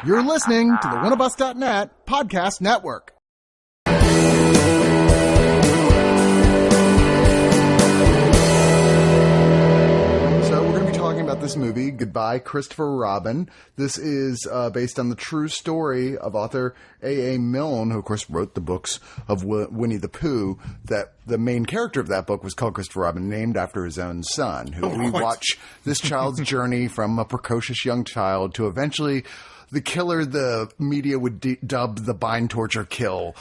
You're listening to the Oneofus.net podcast network. About this movie, Goodbye, Christopher Robin. This is based on the true story of author A.A. Milne, who of course wrote the books of Winnie the Pooh. That the main character of that book was called Christopher Robin, named after his own son, who we watch this child's journey from a precocious young child to eventually the killer the media would dub the bind, torture, kill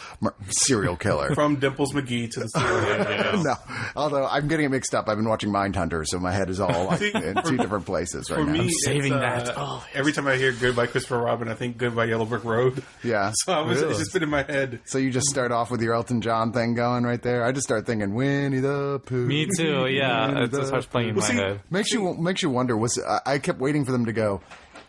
serial killer. From Dimples McGee to the serial. No, although I'm getting it mixed up. I've been watching Mindhunter, so my head is all like in two different places right now. For me, I'm saving that. Every time I hear Goodbye Christopher Robin, I think Goodbye Yellow Brick Road. Yeah. So it's just been in my head. So you just start off with your Elton John thing going right there? I just start thinking Winnie the Pooh. Me too, yeah. It just starts playing in my head. Makes you wonder, I kept waiting for them to go,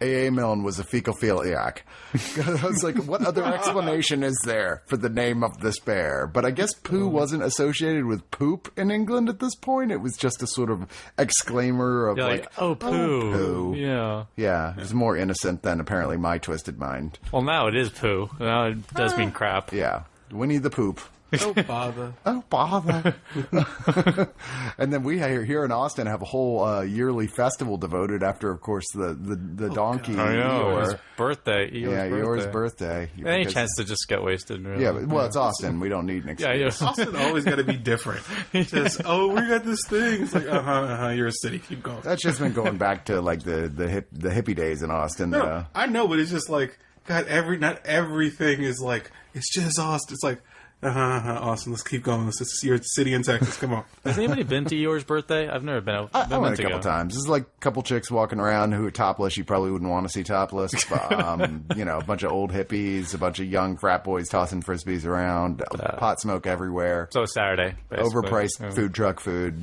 A.A. Milne was a fecophiliac. I was like, what other explanation is there for the name of this bear? But I guess Pooh wasn't associated with poop in England at this point. It was just a sort of exclaimer of oh, Pooh. Pooh. Yeah. Yeah, it was more innocent than apparently my twisted mind. Well, now it is Pooh. Now it does mean crap. Yeah. Winnie the Poop. Oh, bother. Oh, bother. And then we here in Austin have a whole yearly festival devoted after, of course, the donkey. I know. Eeyore. His birthday. Eeyore's birthday. Any chance to just get wasted. Really. Yeah, well, it's Austin. We don't need an excuse. Yeah. Austin always got to be different. Just, we got this thing. It's like, you're a city. Keep going. That's just been going back to, like, the hippie days in Austin. No, I know, but it's just like, God, not everything is like, it's just Austin. It's like, Austin, let's keep going. It's your city in Texas. Come on. Has anybody been to Eeyore's birthday? I've never been. I went a couple times. This is like a couple chicks walking around who are topless. You probably wouldn't want to see topless. But, a bunch of old hippies, a bunch of young frat boys tossing frisbees around, pot smoke everywhere. So it's Saturday. Basically. Overpriced food truck food,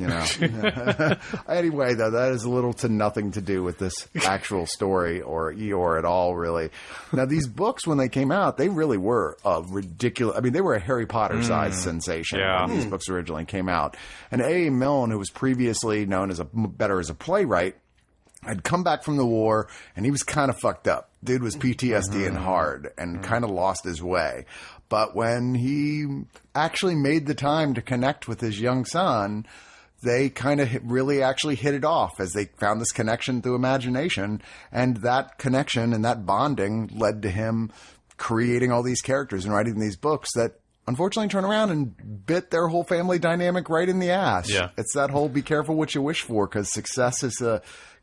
Anyway, though, that has little to nothing to do with this actual story or Eeyore at all, really. Now, these books, when they came out, they really were ridiculous. I mean, they were a Harry Potter-sized sensation when these books originally came out. And A.A. Milne, who was previously known as a playwright, had come back from the war, and he was kind of fucked up. Dude was PTSD and hard, and kind of lost his way. But when he actually made the time to connect with his young son, they kind of really actually hit it off as they found this connection through imagination. And that connection and that bonding led to him creating all these characters and writing these books that unfortunately turn around and bit their whole family dynamic right in the ass. Yeah. It's that whole be careful what you wish for, because success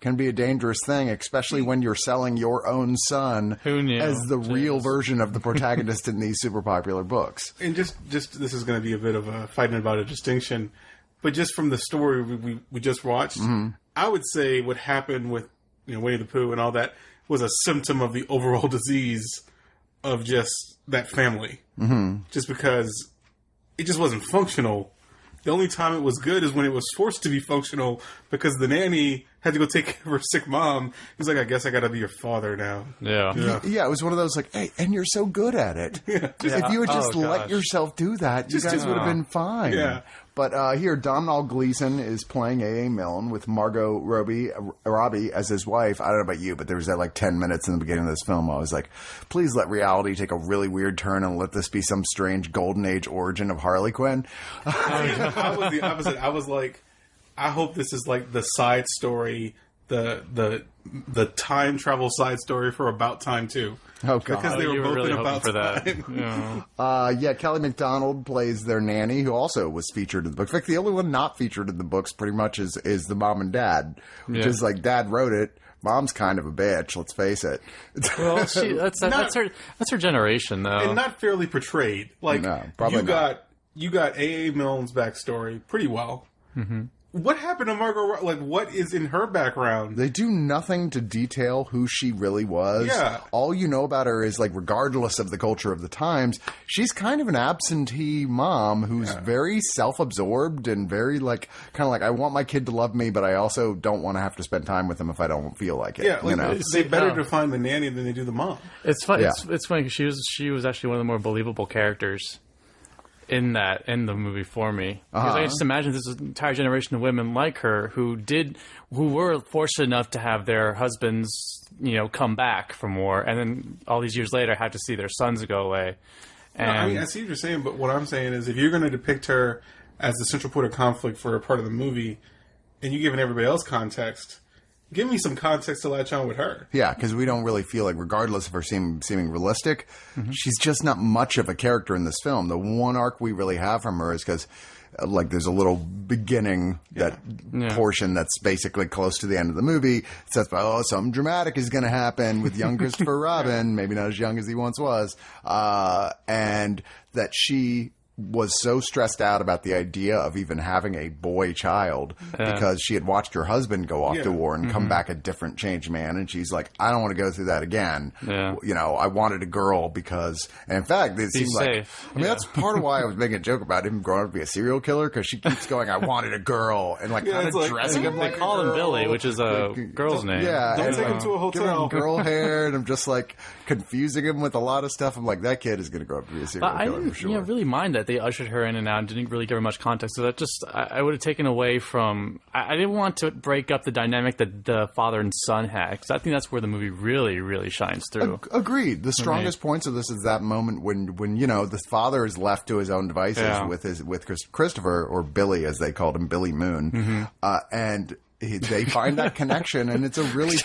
can be a dangerous thing, especially when you're selling your own son as the real version of the protagonist in these super popular books. And just this is going to be a bit of a fighting about a distinction, but just from the story we just watched, I would say what happened with Winnie the Pooh and all that was a symptom of the overall disease of just that family. Just because it just wasn't functional. The only time it was good is when it was forced to be functional, because the nanny had to go take care of her sick mom. He's like, I guess I got to be your father now. Yeah. Yeah, it was one of those like, hey, and you're so good at it. If you would just let yourself do that, you guys would have been fine. Yeah. But here, Domhnall Gleeson is playing A.A. Milne with Margot Robbie as his wife. I don't know about you, but there was that like 10 minutes in the beginning of this film. I was like, please let reality take a really weird turn and let this be some strange golden age origin of Harley Quinn. I was the opposite. I was like, I hope this is like the side story, the time travel side story for About Time 2. Oh, God. Because they were both really in About for Time. that. Kelly MacDonald plays their nanny, who also was featured in the book. In fact, the only one not featured in the books pretty much is the mom and dad, which is like, dad wrote it. Mom's kind of a bitch, let's face it. Well, that's her generation, though. And not fairly portrayed. Like, no, probably you got A.A. Milne's backstory pretty well. What happened to Margot Robbie? Like, what is in her background? They do nothing to detail who she really was. Yeah. All you know about her is, like, regardless of the culture of the times, she's kind of an absentee mom who's very self-absorbed and very, like, kind of like, I want my kid to love me, but I also don't want to have to spend time with him if I don't feel like it. Yeah, like, they better define the nanny than they do the mom. It's funny. It's funny. She was actually one of the more believable characters in the movie for me. Because I just imagine this entire generation of women like her who were fortunate enough to have their husbands, come back from war, and then all these years later have to see their sons go away. And I mean, I see what you're saying, but what I'm saying is, if you're going to depict her as the central point of conflict for a part of the movie, and you're giving everybody else context, give me some context to latch on with her. Yeah, because we don't really feel like, regardless of her seeming realistic, she's just not much of a character in this film. The one arc we really have from her is because, there's a little beginning, that portion that's basically close to the end of the movie. It says, something dramatic is going to happen with young Christopher Robin, maybe not as young as he once was, and that she was so stressed out about the idea of even having a boy child because she had watched her husband go off to war and come back a different changed man, and she's like, I don't want to go through that again. I wanted a girl because, and in fact, it seems like, that's part of why I was making a joke about him growing up to be a serial killer, because she keeps going, I wanted a girl, and kind of dressing him like they call him Billy, which is a girl's name. Don't take him to a hotel. Giving him girl hair, and I'm just confusing him with a lot of stuff. I'm like, that kid is going to grow up to be a serial killer for sure. I didn't really mind that they ushered her in and out and didn't really give her much context. So that I would have taken away from... I didn't want to break up the dynamic that the father and son had, because I think that's where the movie really, really shines through. Agreed. The strongest points of this is that moment when the father is left to his own devices with Christopher, or Billy, as they called him, Billy Moon, and... they find that connection, and it's a really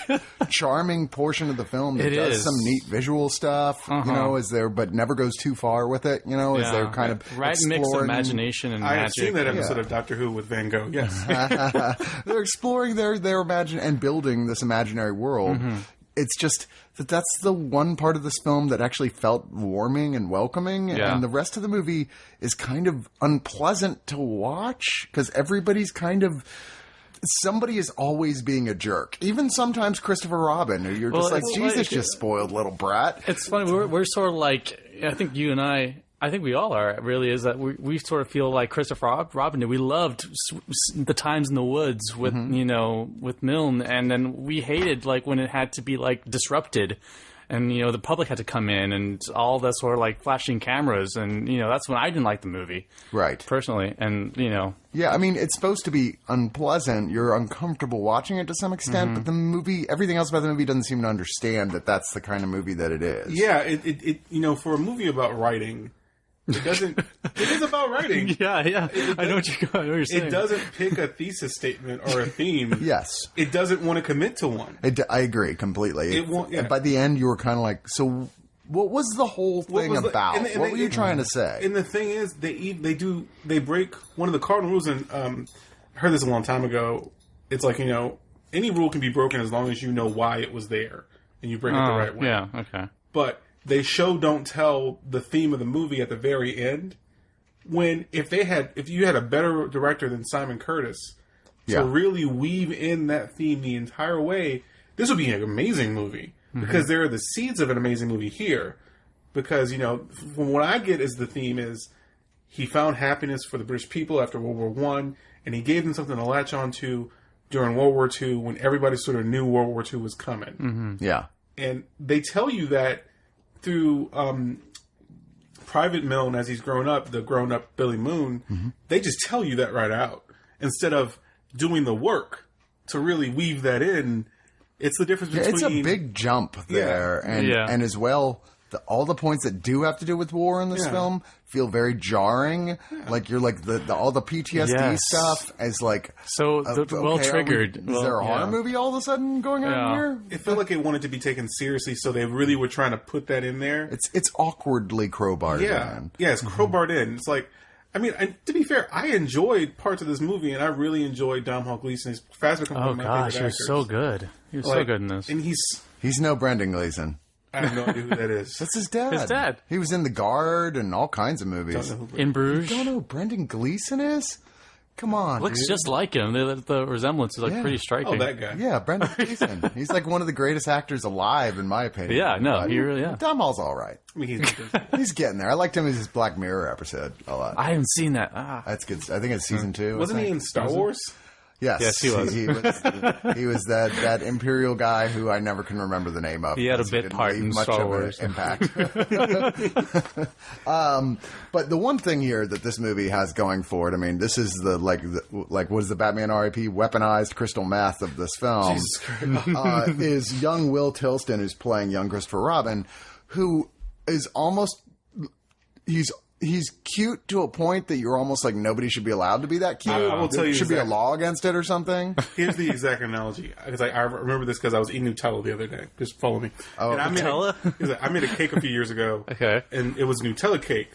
charming portion of the film that does some neat visual stuff, but never goes too far with it, is there kind of right mix of imagination and magic. I've seen that episode of Doctor Who with Van Gogh, yes. They're exploring their imagine and building this imaginary world. It's just that's the one part of this film that actually felt warming and welcoming, and the rest of the movie is kind of unpleasant to watch, because everybody's somebody is always being a jerk. Even sometimes Christopher Robin, who you're Jesus, just spoiled little brat. It's funny. We're sort of like, I think you and I think we all are, really, is that we sort of feel like Christopher Robin. We loved the times in the woods with, with Milne, and then we hated, when it had to be, disrupted. And, the public had to come in, and all the sort of flashing cameras. And, that's when I didn't like the movie. Right. Personally. And, Yeah, I mean, it's supposed to be unpleasant. You're uncomfortable watching it to some extent, but the movie, everything else about the movie doesn't seem to understand that that's the kind of movie that it is. Yeah, it for a movie about writing, it doesn't. It is about writing. Yeah. I know what you're saying. It doesn't pick a thesis statement or a theme. Yes. It doesn't want to commit to one. I agree completely. By the end, you were kind of like, so what was the whole thing about? What were you trying to say? And the thing is, they break one of the cardinal rules, and I heard this a long time ago. It's any rule can be broken as long as you know why it was there and you break it the right way. Yeah, okay. But they don't tell the theme of the movie at the very end. If you had a better director than Simon Curtis to really weave in that theme the entire way, this would be an amazing movie, because there are the seeds of an amazing movie here. Because, from what I get is the theme is he found happiness for the British people after World War One, and he gave them something to latch on to during World War II, when everybody sort of knew World War II was coming. Yeah. And they tell you that through Private Milne, as he's grown up, the grown-up Billy Moon, they just tell you that right out. Instead of doing the work to really weave that in, it's the difference between... It's a big jump there. And as well, all the points that do have to do with war in this film feel very jarring. You're all the PTSD stuff is so well triggered. Is there a horror movie all of a sudden going on here? It felt like it wanted to be taken seriously, so they really were trying to put that in there. It's awkwardly crowbarred in. Yeah, it's crowbarred in. It's to be fair, I enjoyed parts of this movie, and I really enjoyed Domhnall Gleeson. He's fast becoming one of my favorite actors. He was so good. He was so good in this. And he's no Brendan Gleeson. I have no idea who that is. That's his dad. His dad. He was in The Guard and all kinds of movies. In Bruges. You don't know who Brendan Gleeson is? Come on, looks just like him. The resemblance is pretty striking. Oh, that guy. Yeah, Brendan Gleeson. He's one of the greatest actors alive, in my opinion. Yeah, no, he really. Domhnall's all right. I mean, he's getting there. I liked him in his Black Mirror episode a lot. I haven't seen that. That's good. I think it's season 2. Wasn't he in Star Wars? Yes, he was. He was that Imperial guy who I never can remember the name of. He had a because bit didn't part leave in much Star of an Wars. impact. But the one thing here that this movie has going for it, I mean, this is like what is the Batman R.I.P. weaponized crystal meth of this film, is young Will Tilston, who's playing young Christopher Robin, who is almost he's cute to a point that you're almost like nobody should be allowed to be that cute. I will tell you should be a law against it or something. Here's the exact analogy. Because I remember this because I was eating Nutella the other day. Just follow me. Oh, and Nutella? I made a cake a few years ago. Okay. And it was Nutella cake.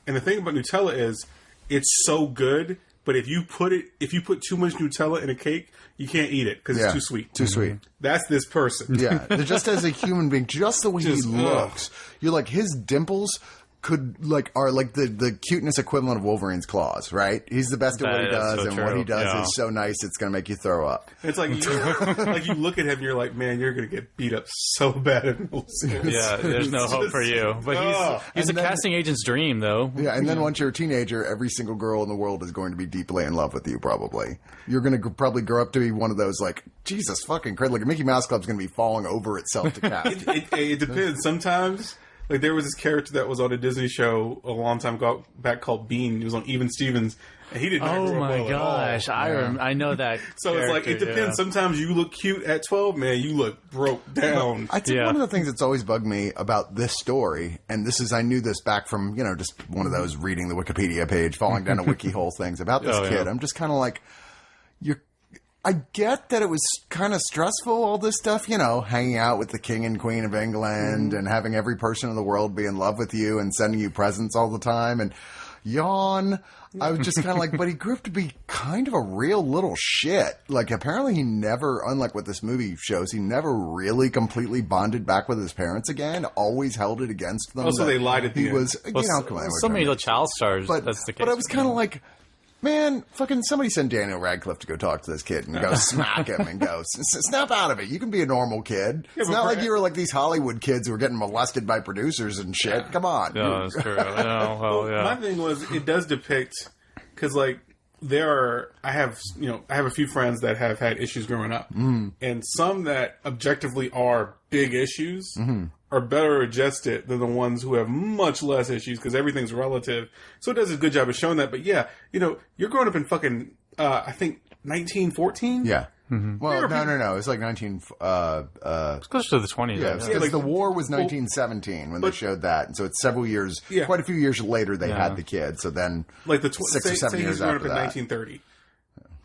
And the thing about Nutella is it's so good, but if you put too much Nutella in a cake, you can't eat it because it's too sweet. Too sweet. That's this person. Yeah. Just as a human being, just the way he looks. You're like, his dimples are like the cuteness equivalent of Wolverine's claws, right? He's the best at what he does, so and true. what he does is so nice it's going to make you throw up. It's like you look at him and you're like, man, you're going to get beat up so bad in middle school. Yeah, there's no hope for you. But he's a casting agent's dream, though. Yeah, and then once you're a teenager, every single girl in the world is going to be deeply in love with you, probably. You're going to probably grow up to be one of those, like, Jesus fucking Christ, like a Mickey Mouse Club's going to be falling over itself to cast. It depends. Sometimes... Like, there was this character that was on a Disney show a long time back called Bean. He was on Even Stevens, and he did not grow up well at all. Gosh, I know that. So it's like, it depends. Yeah. Sometimes you look cute at 12, man. You look broke down. I think one of the things that's always bugged me about this story, and I knew this back from, just one of those reading the Wikipedia page, falling down a wiki hole things about this kid. I'm just kind of like, I get that it was kind of stressful, all this stuff, hanging out with the king and queen of England and having every person in the world be in love with you and sending you presents all the time. And yawn. I was just kind of like, but he grew up to be kind of a real little shit. Like, apparently he never, unlike what this movie shows, he never really completely bonded back with his parents again. Always held it against them. Also, they lied at the end. Come on. So many child stars, that's the case. But I was kind of like... Man, fucking somebody send Daniel Radcliffe to go talk to this kid and go smack him and go, snap out of it. You can be a normal kid. It's not like you were like these Hollywood kids who were getting molested by producers and shit. Come on. No, that's true. My thing was, it does depict, because like, I have a few friends that have had issues growing up, and some that objectively are big issues are better adjusted than the ones who have much less issues because everything's relative. So it does a good job of showing that. But yeah, you're growing up in fucking I think 1914. Yeah. Mm-hmm. Well, no. It's like 19. It's close to the 20s. Yeah, like the war was 1917 when they showed that, and so it's several years, quite a few years later, they had the kid. So then, like 6 or 7 years after that, 1930.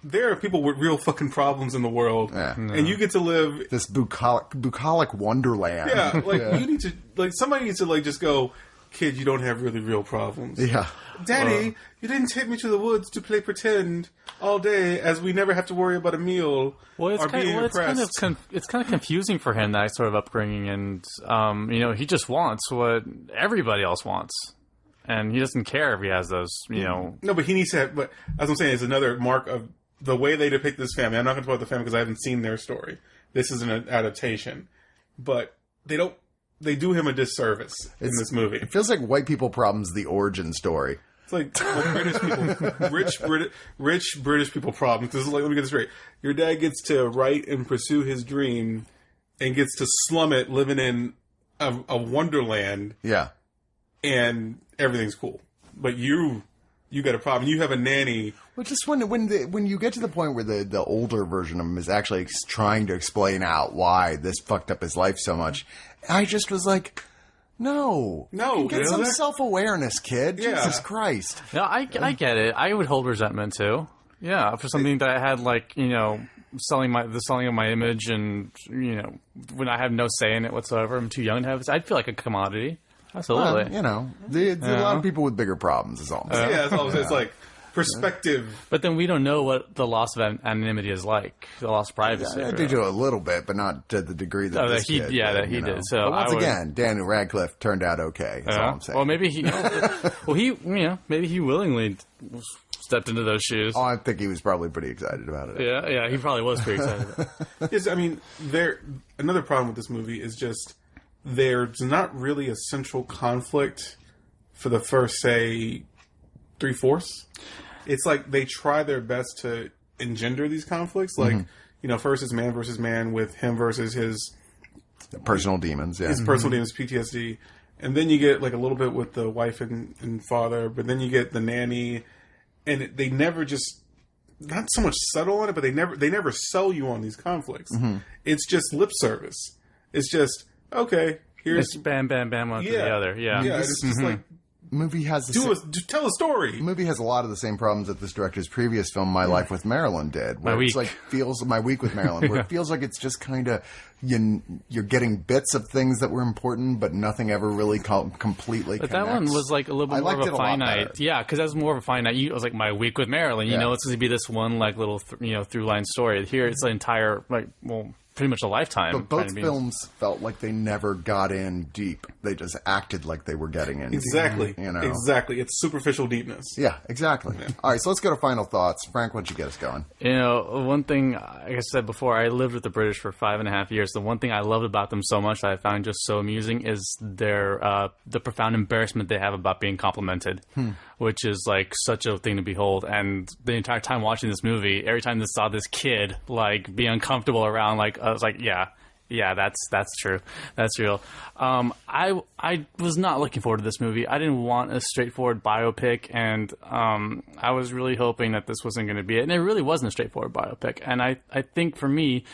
There are people with real fucking problems in the world, and you get to live this bucolic wonderland. Yeah, like you need to, like somebody needs to like just go, kid, you don't have really real problems. Yeah, Daddy, you didn't take me to the woods to play pretend all day, as we never have to worry about a meal or being impressed. It's kind of confusing for him, that sort of upbringing, and he just wants what everybody else wants. And he doesn't care if he has those, No, but he needs to have, but as I'm saying, it's another mark of the way they depict this family. I'm not going to talk about the family because I haven't seen their story. This is an adaptation. But they do him a disservice in this movie. It feels like white people problems, the origin story. It's like British people, rich British people problems. This is like, let me get this straight. Your dad gets to write and pursue his dream and gets to slum it living in a wonderland. Yeah. And everything's cool. But you got a problem. You have a nanny. Well, just when you get to the point where the older version of him is actually trying to explain out why this fucked up his life so much, I just was like, no, get some self-awareness, kid. Yeah. Jesus Christ. Yeah, I get it. I would hold resentment too. Yeah, for something that I had, like, selling of my image, and when I have no say in it whatsoever. I'm too young to have. I'd feel like a commodity. Absolutely. Well, there's a lot of people with bigger problems, is all I'm saying. That's all. It's like perspective. But then we don't know what the loss of anonymity is like, the loss of privacy. I do a little bit, but not to the degree that this kid did. That he did. So, but once again, Daniel Radcliffe turned out okay. That's all I'm saying. Well, maybe maybe he willingly stepped into those shoes. Oh, I think he was probably pretty excited about it. Yeah, he probably was pretty excited. Yes, I mean, another problem with this movie is just there's not really a central conflict for the first, say, 3/4. It's like they try their best to engender these conflicts. Like, first it's man versus man with him versus his personal demons, his personal demons, PTSD. And then you get like a little bit with the wife and father, but then you get the nanny, and they never just, not so much settle on it, but they never sell you on these conflicts. It's just lip service. It's just, okay, here's it's bam, bam, bam, one after the other. Yeah. Yeah, it's just like, movie has tell a story. The movie has a lot of the same problems that this director's previous film, My Life with Marilyn, did. Where it's like My Week with Marilyn, where it feels like it's just kind of you're getting bits of things that were important, but nothing ever really completely. But connects. that one was like a little bit more of a finite. Yeah, because that was more of a finite. It was like My Week with Marilyn. You know, it's going to be this one like little through line story. Here, it's an entire pretty much a lifetime. But both films felt like they never got in deep. They just acted like they were getting in exactly. deep. Exactly. It's superficial deepness. Yeah, exactly. Yeah. All right, so let's go to final thoughts. Frank, why don't you get us going? One thing, like I said before, I lived with the British for 5.5 years. The one thing I loved about them so much that I found just so amusing is their the profound embarrassment they have about being complimented, which is like such a thing to behold. And the entire time watching this movie, every time I saw this kid like be uncomfortable around, like I was like, yeah, that's true. That's real. I was not looking forward to this movie. I didn't want a straightforward biopic, and I was really hoping that this wasn't going to be it. And it really wasn't a straightforward biopic. And I think for me,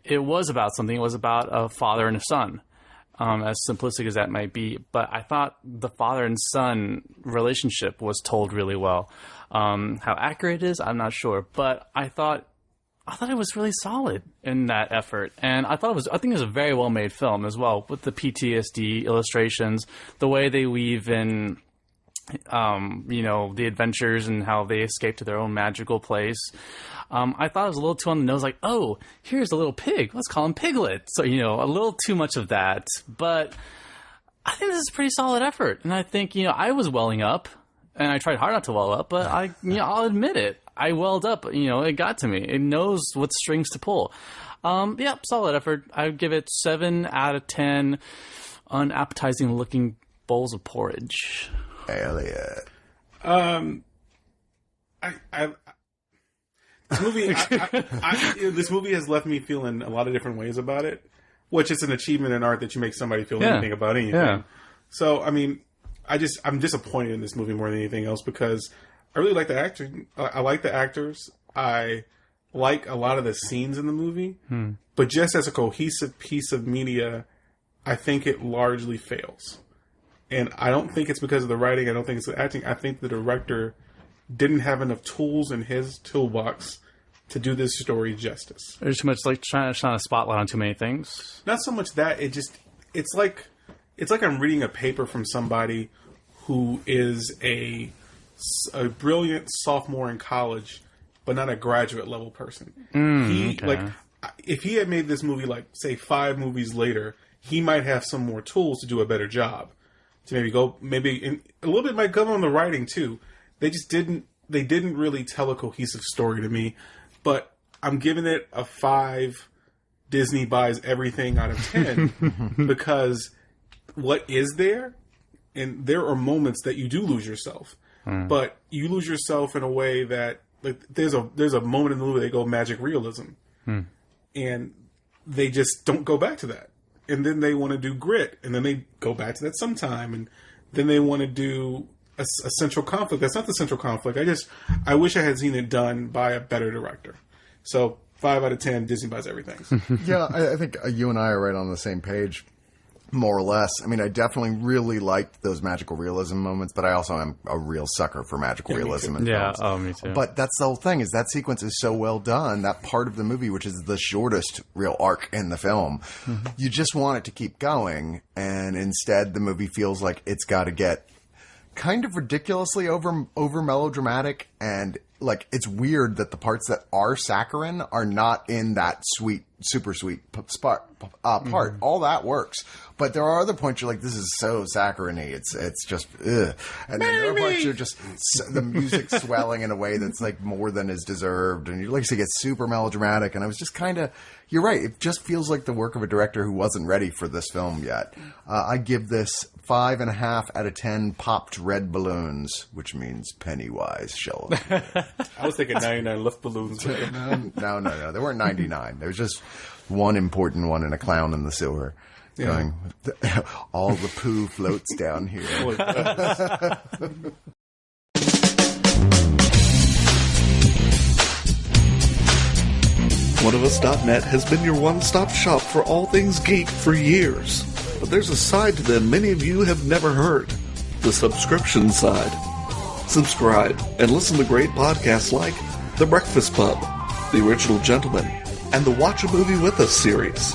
it was about something. It was about a father and a son, as simplistic as that might be. But I thought the father and son relationship was told really well. How accurate it is, I'm not sure. But I thought it was really solid in that effort. And I think it was a very well made film as well, with the PTSD illustrations, the way they weave in, the adventures and how they escape to their own magical place. I thought it was a little too on the nose, like, oh, here's a little pig. Let's call him Piglet. So, a little too much of that. But I think this is a pretty solid effort. And I think, I was welling up, and I tried hard not to well up, but I'll admit it. I welled up, it got to me. It knows what strings to pull. Solid effort. I would give it 7 out of 10 unappetizing looking bowls of porridge. Elliot. This movie has left me feeling a lot of different ways about it, which is an achievement in art that you make somebody feel anything about anything. Yeah. So, I'm disappointed in this movie more than anything else because I really like the acting. I like the actors. I like a lot of the scenes in the movie. But just as a cohesive piece of media, I think it largely fails. And I don't think it's because of the writing. I don't think it's the acting. I think the director didn't have enough tools in his toolbox to do this story justice. There's too much trying to shine a spotlight on too many things. Not so much that. It's like I'm reading a paper from somebody who is a brilliant sophomore in college, but not a graduate level person. If he had made this movie say 5 movies later, he might have some more tools to do a better job. To maybe a little bit might come on the writing too. They didn't really tell a cohesive story to me, but I'm giving it a 5 Disney buys everything out of 10 because what is there? And there are moments that you do lose yourself. But you lose yourself in a way that there's a moment in the movie they go magic realism, and they just don't go back to that. And then they want to do grit, and then they go back to that sometime, and then they want to do a central conflict. That's not the central conflict. I wish I had seen it done by a better director. So 5 out of 10, Disney buys everything. Yeah, I think you and I are right on the same page. More or less. I definitely really liked those magical realism moments, but I also am a real sucker for magical realism in films. Me too. But that's the whole thing, is that sequence is so well done, that part of the movie, which is the shortest real arc in the film, you just want it to keep going, and instead the movie feels like it's got to get kind of ridiculously over melodramatic, and it's weird that the parts that are saccharine are not in that super sweet part. All that works, but there are other points you're like, this is so saccharine-y. It's just ugh. And then there are parts you're just the music swelling in a way that's more than is deserved, and you it gets super melodramatic. And I was just kind of, you're right, it just feels like the work of a director who wasn't ready for this film yet. I give this 5.5 out of 10 popped red balloons, which means Pennywise shall appear. I was thinking 99 left balloons. No. There weren't 99. There was just one important one and a clown in the silver. Yeah. Going, all the poo floats down here. Oneofus.net has been your one-stop shop for all things geek for years. But there's a side to them many of you have never heard. The subscription side. Subscribe and listen to great podcasts like The Breakfast Pub, The Original Gentleman, and the Watch a Movie With Us series.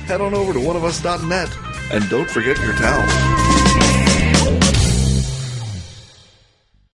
Head on over to Oneofus.net and don't forget your towel.